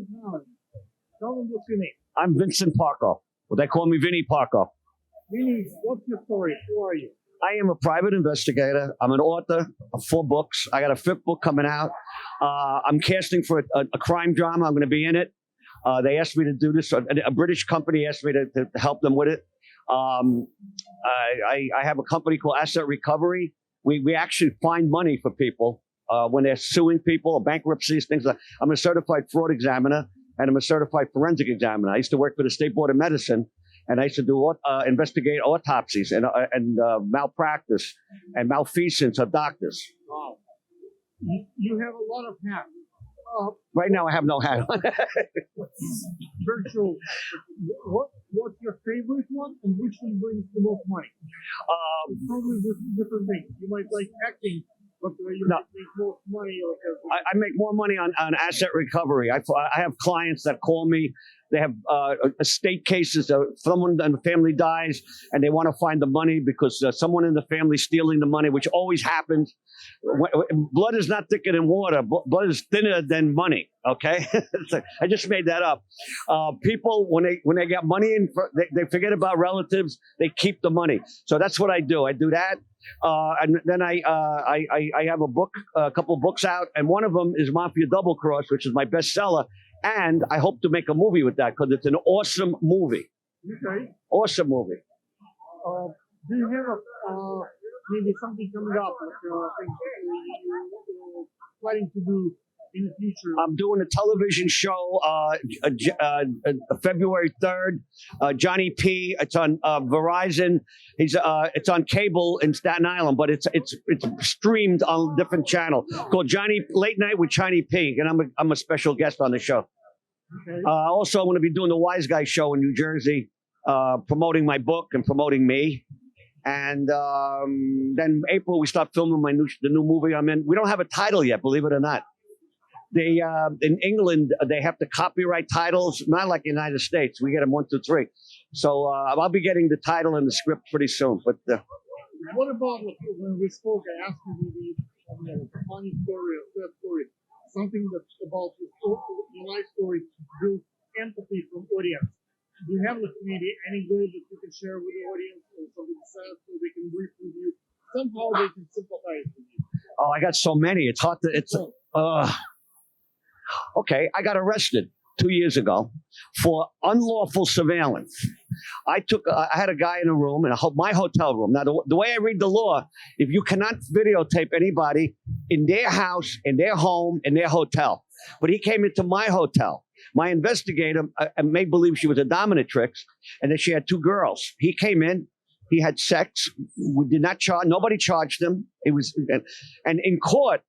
Gurman. Tell them what's your name. I'm Vincent Parker. Well, they call me Vinny Parker. Vinny, what's your story? Who are you? I am a private investigator. I'm an author of 4 books. I got a 5th book coming out. I'm casting for a crime drama. I'm going to be in it. They asked me to do this. A British company asked me to help them with it. I have a company called Asset Recovery. We actually find money for people when they're suing people or bankruptcies, things like. I'm a certified fraud examiner and I'm a certified forensic examiner. I used to work for the State Board of Medicine, and I used to do investigate autopsies and malpractice and malfeasance of doctors. Wow. You have a lot of hats. Right now, I have no hat on. Virtual. What's your favorite one, and which one brings the most money? Probably different things. You might like acting, but you might make more money. I make more money on asset recovery. I have clients that call me. They have estate cases. Someone in the family dies, and they want to find the money because someone in the family is stealing the money, which always happens. Blood is not thicker than water. Blood is thinner than money. Okay, I just made that up. People, when they get money in, they forget about relatives. They keep the money. So that's what I do. I do that, and then I have a couple of books out, and one of them is Mafia Double Cross, which is my bestseller. And I hope to make a movie with that because it's an awesome movie. Okay. Awesome movie. Do you have maybe something coming up, like things you're planning to do in the future? I'm doing a television show February 3rd. Johnny P. It's on Verizon. It's on cable in Staten Island, but it's streamed on a different channel called Late Night with Johnny P. And I'm a special guest on the show. Okay. Also, I'm going to be doing the Wise Guy show in New Jersey, promoting my book and promoting me. And then April we start filming the new movie I'm in. We don't have a title yet, believe it or not. They in England they have to copyright titles, not like the United States. We get them 1, 2, 3. So I'll be getting the title and the script pretty soon. But what about when we spoke? I asked you maybe a funny story, a sad story, something that's about your life story builds empathy from audience. Do you have maybe any goal that you can share with the audience or something sad so they can breathe with you? Somehow they can sympathize with you. Oh, I got so many. It's hard to. Okay, I got arrested 2 years ago for unlawful surveillance. I had a guy in a room in my hotel room. Now, the way I read the law, if you cannot videotape anybody in their house, in their home, in their hotel, but he came into my hotel. My investigator made believe she was a dominatrix and that she had 2 girls. He came in. He had sex. We did not charge. Nobody charged him. And in court,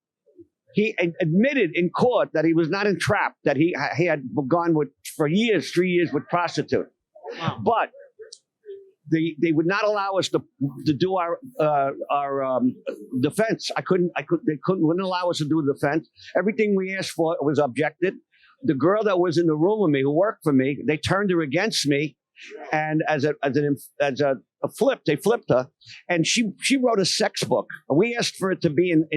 he admitted in court that he was not entrapped, that he had gone for 3 years with prostitute. Wow. But they would not allow us to do our defense. They wouldn't allow us to do the defense. Everything we asked for was objected. The girl that was in the room with me, who worked for me, they turned her against me, and as a flip, they flipped her, and she wrote a sex book. We asked for it to be in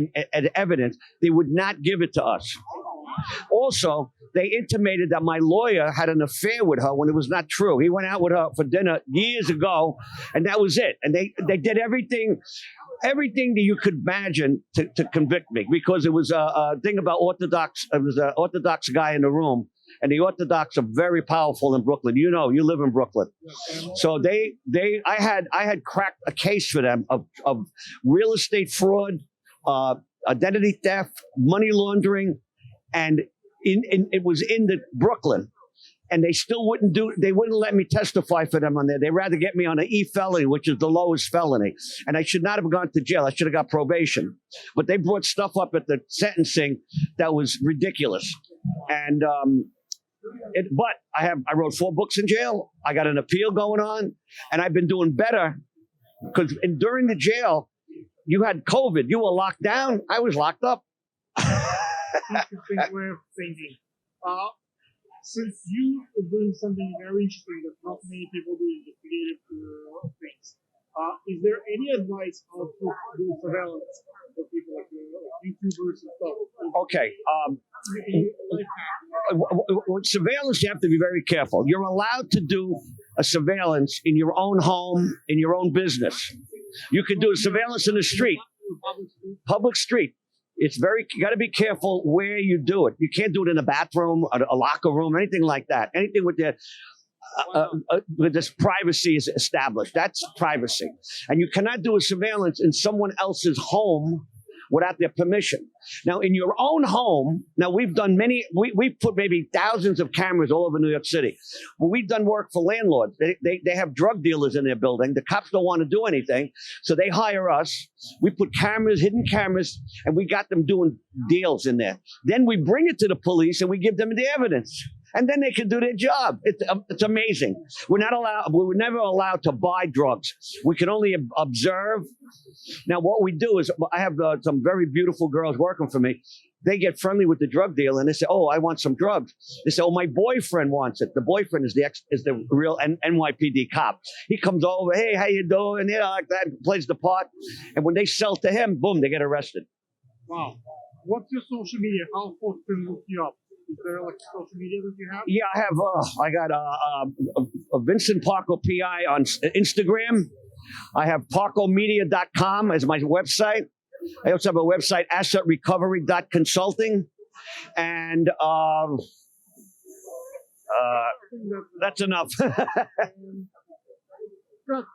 evidence. They would not give it to us. Also, they intimated that my lawyer had an affair with her when it was not true. He went out with her for dinner years ago, and that was it. And they did everything that you could imagine to convict me, because it was a thing about Orthodox. It was an Orthodox guy in the room, and the Orthodox are very powerful in Brooklyn. You know, you live in Brooklyn. So I had cracked a case for them of real estate fraud, identity theft, money laundering, and it was in the Brooklyn. And they still wouldn't let me testify for them on there. They'd rather get me on an E felony, which is the lowest felony. And I should not have gone to jail. I should have got probation. But they brought stuff up at the sentencing that was ridiculous. And but I wrote 4 books in jail. I got an appeal going on, and I've been doing better because during the jail, you had COVID. You were locked down. I was locked up. Interesting way of thinking. Since you are doing something very interesting that not many people do, investigative things, is there any advice how to do surveillance for people like YouTubers and stuff. Okay. Life hack. With surveillance, you have to be very careful. You're allowed to do a surveillance in your own home, in your own business. You can do a surveillance in the street, public street. It's very, you got to be careful where you do it. You can't do it in a bathroom, a locker room, anything like that. Anything with this privacy is established. That's privacy. And you cannot do a surveillance in someone else's home without their permission. Now, in your own home, now we've done we've put maybe thousands of cameras all over New York City. Well, we've done work for landlords. They have drug dealers in their building. The cops don't want to do anything, so they hire us. We put cameras, hidden cameras, and we got them doing deals in there. Then we bring it to the police and we give them the evidence. And then they can do their job. It's amazing. We were never allowed to buy drugs. We can only observe. Now, what we do is, I have some very beautiful girls working for me. They get friendly with the drug dealer and they say, "Oh, I want some drugs." They say, "Oh, my boyfriend wants it." The boyfriend is the real NYPD cop. He comes over, "Hey, how you doing?" Like that, plays the part. And when they sell to him, boom, they get arrested. Wow. What's your social media? How folks can look you up? Is there like social media that you have? Yeah, I have. I got a Vincent Parco PI on Instagram. I have parcomedia.com as my website. I also have a website, assetrecovery.consulting. And that's enough. Just